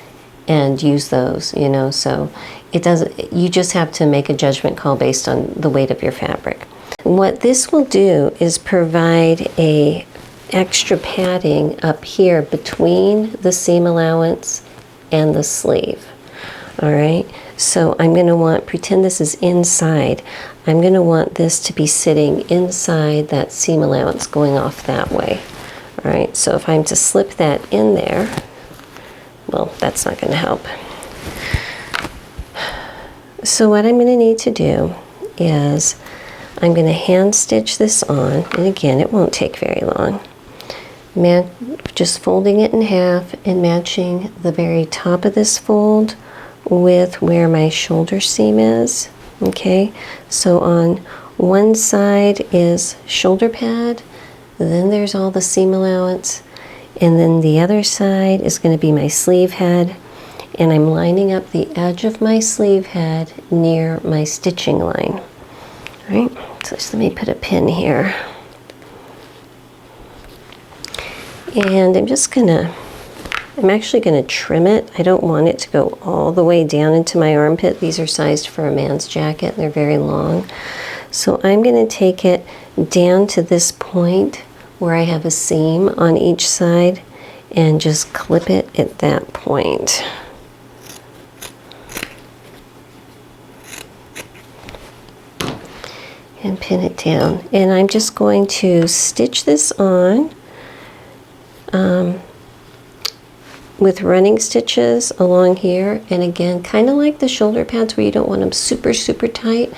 and use those, you know, so it doesn't, you just have to make a judgment call based on the weight of your fabric. What this will do is provide a extra padding up here between the seam allowance and the sleeve. All right, so I'm going to want, pretend this is inside, I'm going to want this to be sitting inside that seam allowance going off that way. All right, so if I'm to slip that in there, well, that's not going to help. So what I'm going to need to do is I'm going to hand stitch this on, and again, it won't take very long. Just folding it in half and matching the very top of this fold with where my shoulder seam is. Okay, so on one side is shoulder pad, then there's all the seam allowance, and then the other side is going to be my sleeve head, and I'm lining up the edge of my sleeve head near my stitching line. All right, so just let me put a pin here. And I'm actually gonna trim it. I don't want it to go all the way down into my armpit. These are sized for a man's jacket, and they're very long. So I'm gonna take it down to this point where I have a seam on each side and just clip it at that point. And pin it down. And I'm just going to stitch this on with running stitches along here, and again, kind of like the shoulder pads where you don't want them super tight,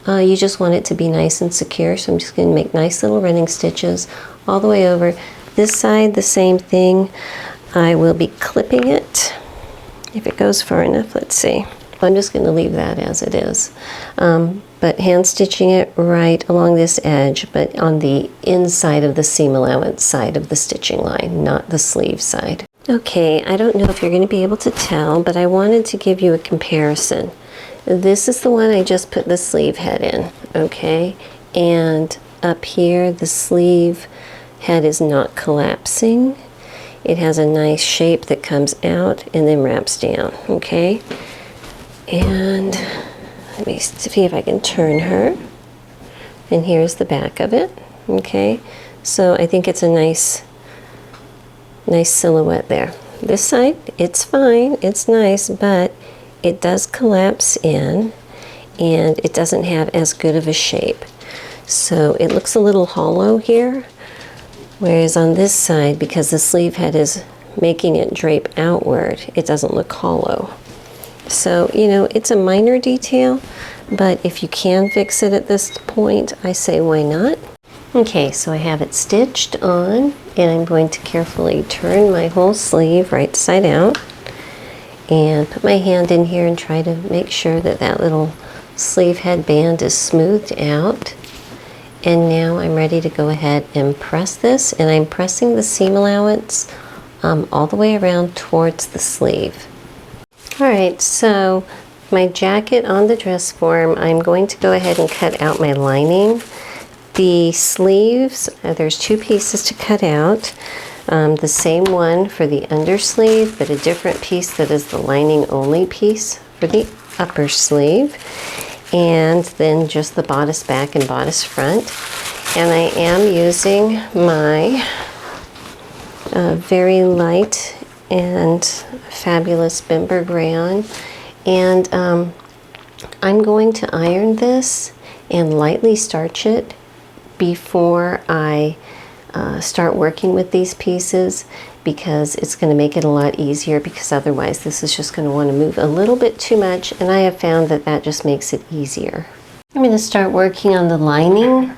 you just want it to be nice and secure. So I'm just going to make nice little running stitches all the way over. This side, the same thing. I will be clipping it if it goes far enough. Let's see. I'm just going to leave that as it is, but hand stitching it right along this edge, but on the inside of the seam allowance side of the stitching line, not the sleeve side. Okay, I don't know if you're going to be able to tell, but I wanted to give you a comparison. This is the one I just put the sleeve head in, okay? And up here, the sleeve head is not collapsing. It has a nice shape that comes out and then wraps down, okay? And let me see if I can turn her. And here's the back of it, okay? So I think it's a nice silhouette there. This side, it's fine, it's nice, but it does collapse in and it doesn't have as good of a shape. So it looks a little hollow here, whereas on this side, because the sleeve head is making it drape outward, it doesn't look hollow. So, you know, it's a minor detail, but if you can fix it at this point, I say why not? Okay, so I have it stitched on, and I'm going to carefully turn my whole sleeve right side out and put my hand in here and try to make sure that that little sleeve headband is smoothed out. And now I'm ready to go ahead and press this, and I'm pressing the seam allowance all the way around towards the sleeve. All right, so my jacket on the dress form, I'm going to go ahead and cut out my lining. The sleeves, there's two pieces to cut out. The same one for the undersleeve, but a different piece that is the lining only piece for the upper sleeve. And then just the bodice back and bodice front. And I am using my very light and fabulous Bimber Rayon. And I'm going to iron this and lightly starch it before I start working with these pieces, because it's going to make it a lot easier, because otherwise this is just going to want to move a little bit too much, and I have found that that just makes it easier. I'm going to start working on the lining,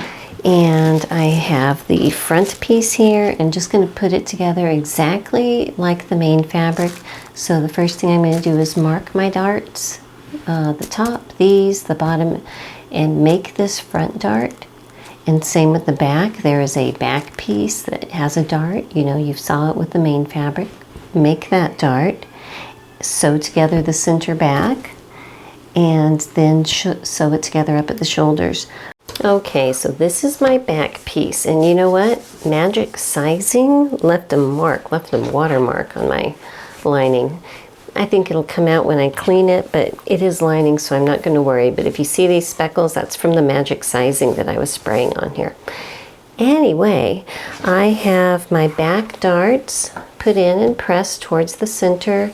and I have the front piece here and just going to put it together exactly like the main fabric. So the first thing I'm going to do is mark my darts, the top, these, the bottom, and make this front dart. And same with the back. There is a back piece that has a dart. You know, you saw it with the main fabric. Make that dart, sew together the center back, and then sew it together up at the shoulders. Okay, so this is my back piece, and you know what? Magic sizing left a watermark on my lining. I think it'll come out when I clean it, but it is lining, so I'm not going to worry. But if you see these speckles, that's from the magic sizing that I was spraying on here. Anyway, I have my back darts put in and pressed towards the center,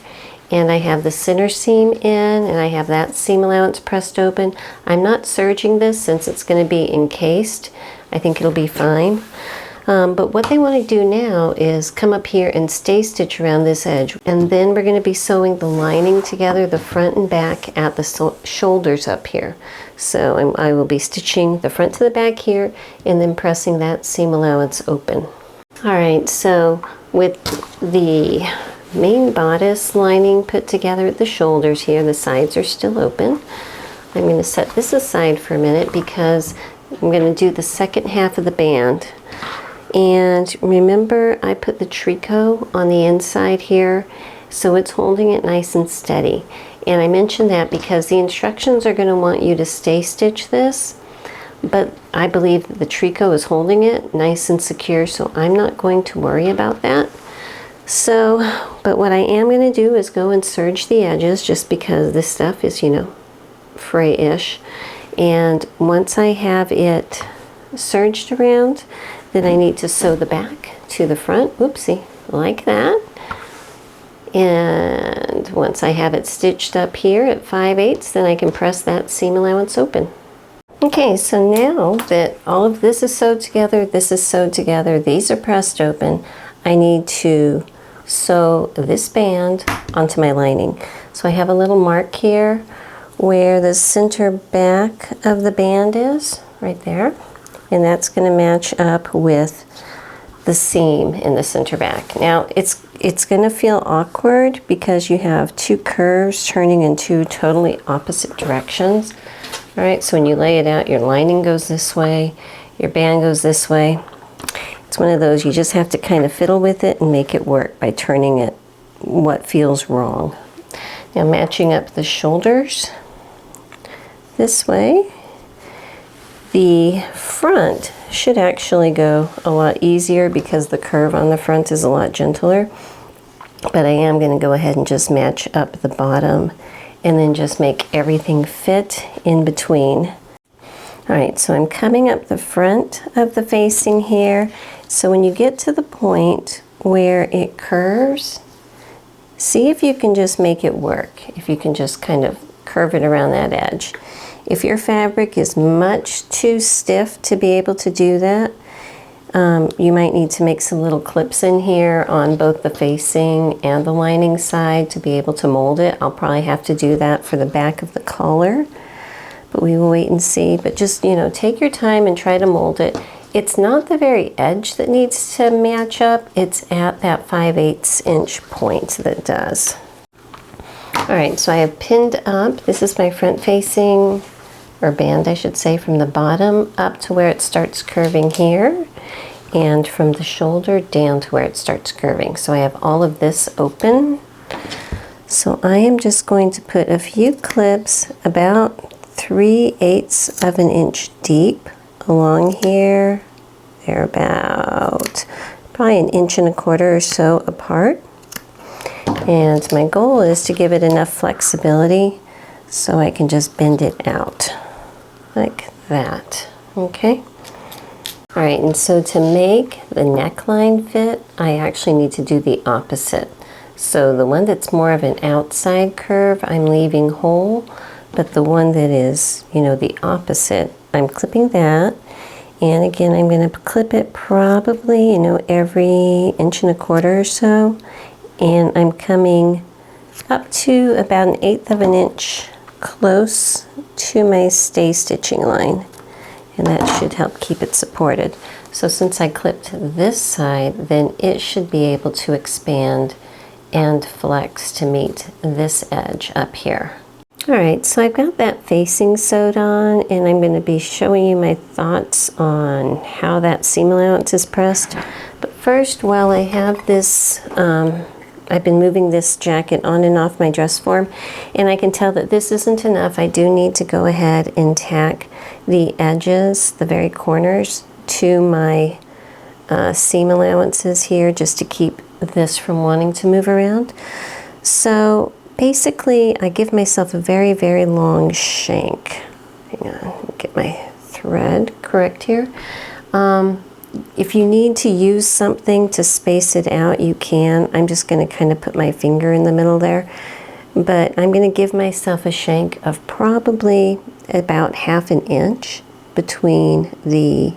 and I have the center seam in, and I have that seam allowance pressed open. I'm not serging this since it's going to be encased. I think it'll be fine. But what they want to do now is come up here and stay stitch around this edge, and then we're going to be sewing the lining together, the front and back at the shoulders up here. So I will be stitching the front to the back here and then pressing that seam allowance open. All right, so with the main bodice lining put together at the shoulders here, the sides are still open. I'm going to set this aside for a minute because I'm going to do the second half of the band. And remember, I put the tricot on the inside here, so it's holding it nice and steady. And I mentioned that because the instructions are going to want you to stay stitch this, but I believe that the tricot is holding it nice and secure, so I'm not going to worry about that. So, but what I am going to do is go and serge the edges, just because this stuff is, you know, fray-ish. And once I have it serged around, then I need to sew the back to the front, whoopsie, like that. And once I have it stitched up here at 5/8, then I can press that seam allowance open. Okay, so now that all of this is sewed together, this is sewed together, these are pressed open, I need to sew this band onto my lining. So I have a little mark here where the center back of the band is, right there. And that's going to match up with the seam in the center back. Now it's going to feel awkward because you have two curves turning in two totally opposite directions. All right, so when you lay it out, your lining goes this way, your band goes this way. It's one of those, you just have to kind of fiddle with it and make it work by turning it what feels wrong. Now matching up the shoulders this way. The front should actually go a lot easier because the curve on the front is a lot gentler. But I am going to go ahead and just match up the bottom and then just make everything fit in between. All right, so I'm coming up the front of the facing here. So when you get to the point where it curves, see if you can just make it work. If you can just kind of curve it around that edge. If your fabric is much too stiff to be able to do that, you might need to make some little clips in here on both the facing and the lining side to be able to mold it. I'll probably have to do that for the back of the collar, but we will wait and see. But just, you know, take your time and try to mold it. It's not the very edge that needs to match up, it's at that 5/8 inch point that does. All right, so I have pinned up, this is my front facing, or band I should say, from the bottom up to where it starts curving here, and from the shoulder down to where it starts curving. So I have all of this open. So I am just going to put a few clips about 3/8 of an inch deep along here. They're about probably 1.25 inches or so apart. And my goal is to give it enough flexibility so I can just bend it out like that, okay? All right, and so to make the neckline fit, I actually need to do the opposite. So the one that's more of an outside curve, I'm leaving whole, but the one that is, you know, the opposite, I'm clipping that. And again, I'm gonna clip it probably, you know, every 1.25 inches or so. And I'm coming up to about 1/8 of an inch close to my stay stitching line, and that should help keep it supported. So since I clipped this side, then it should be able to expand and flex to meet this edge up here. All right, so I've got that facing sewed on, and I'm going to be showing you my thoughts on how that seam allowance is pressed. But first, while I have this I've been moving this jacket on and off my dress form, and I can tell that this isn't enough. I do need to go ahead and tack the edges, the very corners, to my seam allowances here, just to keep this from wanting to move around. So basically, I give myself a very, very long shank. Hang on, get my thread correct here. If you need to use something to space it out, you can. I'm just going to kind of put my finger in the middle there. But I'm going to give myself a shank of probably about 1/2 inch between the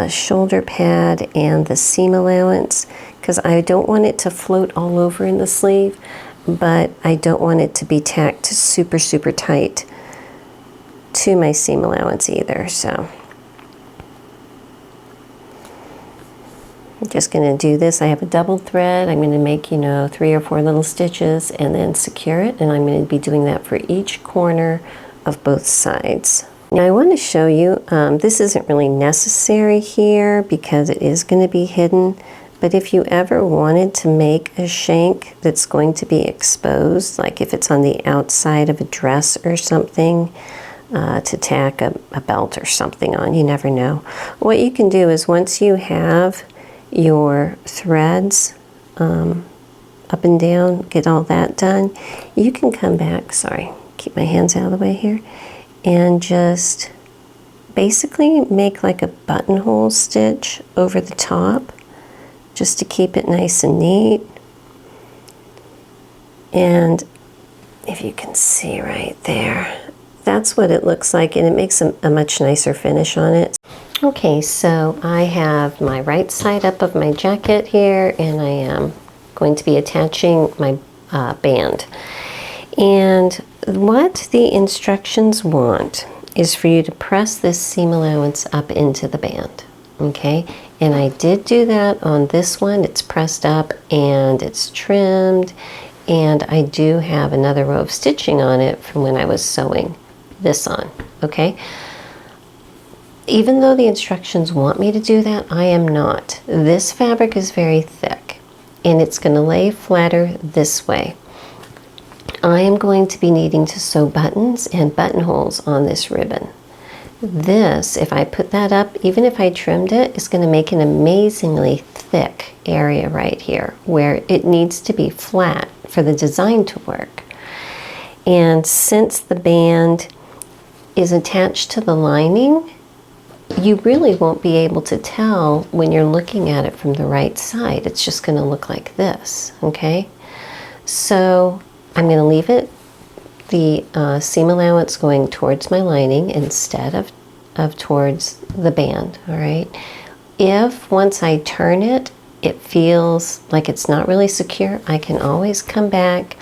shoulder pad and the seam allowance, because I don't want it to float all over in the sleeve, but I don't want it to be tacked super, super tight to my seam allowance either. So I'm just going to do this. I have a double thread. I'm going to make, you know, 3 or 4 little stitches and then secure it. And I'm going to be doing that for each corner of both sides. Now I want to show you, this isn't really necessary here because it is going to be hidden, but if you ever wanted to make a shank that's going to be exposed, like if it's on the outside of a dress or something, to tack a belt or something on, you never know. What you can do is once you have your threads up and down, get all that done, you can come back, sorry, keep my hands out of the way here, and just basically make like a buttonhole stitch over the top just to keep it nice and neat. And if you can see right there, that's what it looks like, and it makes a much nicer finish on it. Okay, so I have my right side up of my jacket here, and I am going to be attaching my band. And what the instructions want is for you to press this seam allowance up into the band, okay? And I did do that on this one. It's pressed up and it's trimmed, and I do have another row of stitching on it from when I was sewing this on, okay? Even though the instructions want me to do that, I am not. This fabric is very thick, and it's going to lay flatter this way. I am going to be needing to sew buttons and buttonholes on this ribbon. This, if I put that up, even if I trimmed it, is going to make an amazingly thick area right here where it needs to be flat for the design to work. And since the band is attached to the lining, you really won't be able to tell when you're looking at it from the right side. It's just going to look like this, okay? So I'm going to leave it, the seam allowance going towards my lining instead of towards the band, all right? If once I turn it, it feels like it's not really secure, I can always come back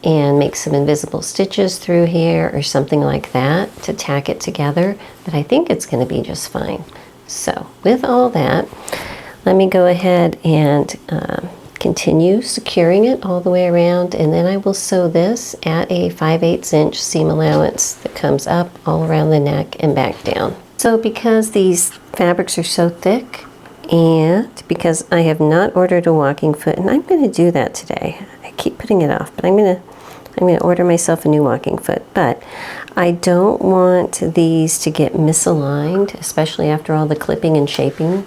and make some invisible stitches through here or something like that to tack it together, but I think it's going to be just fine. So with all that, let me go ahead and continue securing it all the way around, and then I will sew this at a 5/8 inch seam allowance that comes up all around the neck and back down. So because these fabrics are so thick, and because I have not ordered a walking foot, and I'm going to do that today. I keep putting it off, but I'm going to order myself a new walking foot. But I don't want these to get misaligned, especially after all the clipping and shaping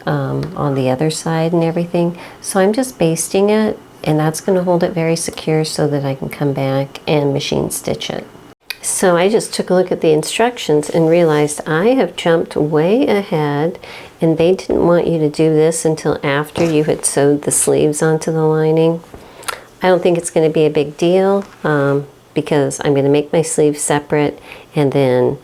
on the other side and everything. So I'm just basting it, and that's going to hold it very secure so that I can come back and machine stitch it. So I just took a look at the instructions and realized I have jumped way ahead, and they didn't want you to do this until after you had sewed the sleeves onto the lining. I don't think it's going to be a big deal because I'm going to make my sleeves separate, and then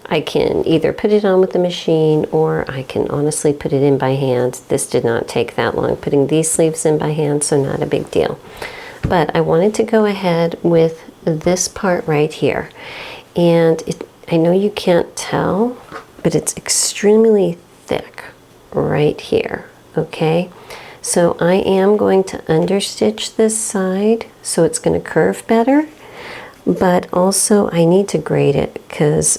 I can either put it on with the machine or I can honestly put it in by hand. This did not take that long putting these sleeves in by hand, so not a big deal. But I wanted to go ahead with this part right here. And I know you can't tell, but it's extremely thick right here, okay? So I am going to understitch this side so it's going to curve better, but also I need to grade it because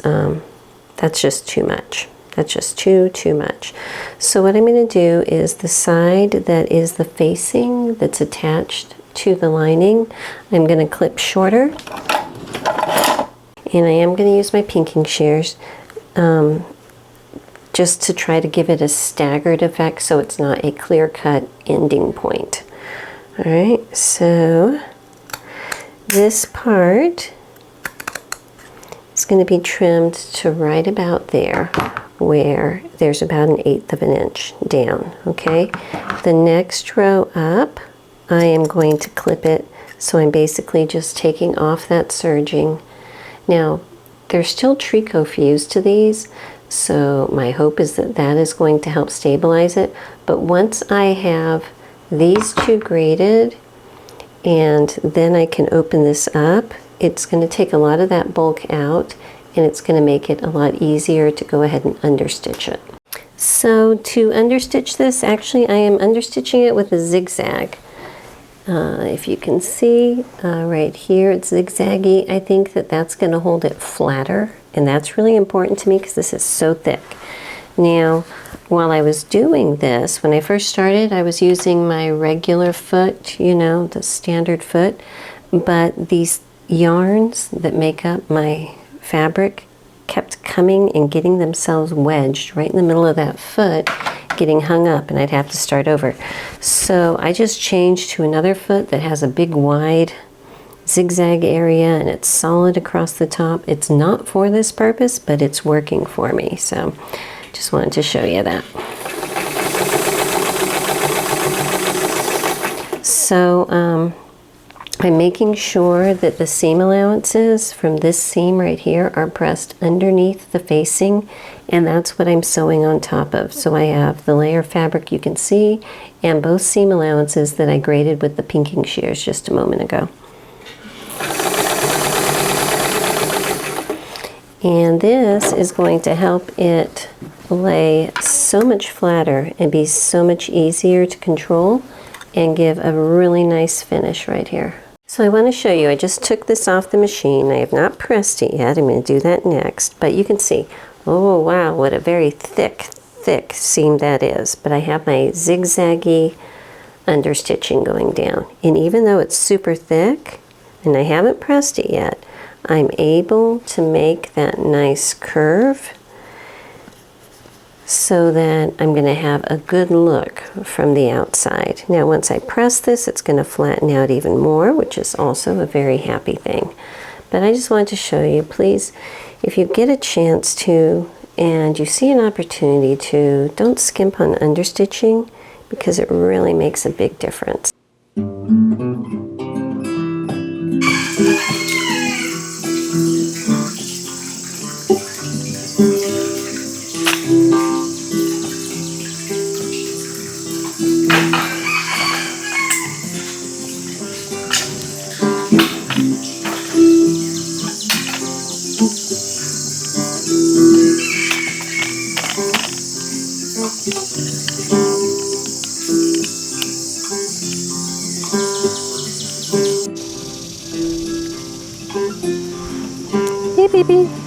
that's just too much. That's just too much. So what I'm going to do is the side that is the facing that's attached to the lining, I'm going to clip shorter, and I am going to use my pinking shears just to try to give it a staggered effect so it's not a clear-cut ending point. All right, so this part is going to be trimmed to right about there where there's about 1/8 of an inch down, okay? The next row up, I am going to clip it, so I'm basically just taking off that serging. Now, there's still tricot fused to these, so my hope is that that is going to help stabilize it. But once I have these two graded, and then I can open this up, it's going to take a lot of that bulk out, and it's going to make it a lot easier to go ahead and understitch it. So to understitch this, actually I am understitching it with a zigzag. If you can see right here, it's zigzaggy. I think that that's going to hold it flatter, and that's really important to me because this is so thick. Now, while I was doing this, when I first started, I was using my regular foot, you know, the standard foot, but these yarns that make up my fabric kept coming and getting themselves wedged right in the middle of that foot, getting hung up, and I'd have to start over. So I just changed to another foot that has a big wide zigzag area and it's solid across the top. It's not for this purpose, but it's working for me. So just wanted to show you that. So I'm making sure that the seam allowances from this seam right here are pressed underneath the facing, and that's what I'm sewing on top of. So I have the layer of fabric you can see and both seam allowances that I graded with the pinking shears just a moment ago. And this is going to help it lay so much flatter and be so much easier to control and give a really nice finish right here. So I want to show you, I just took this off the machine. I have not pressed it yet. I'm going to do that next. But you can see, oh wow, what a very thick seam that is. But I have my zigzaggy understitching going down. And even though it's super thick, and I haven't pressed it yet, I'm able to make that nice curve so that I'm going to have a good look from the outside. Now once I press this, it's going to flatten out even more, which is also a very happy thing. But I just wanted to show you, please, if you get a chance to, and you see an opportunity to, don't skimp on understitching because it really makes a big difference. Hey, baby.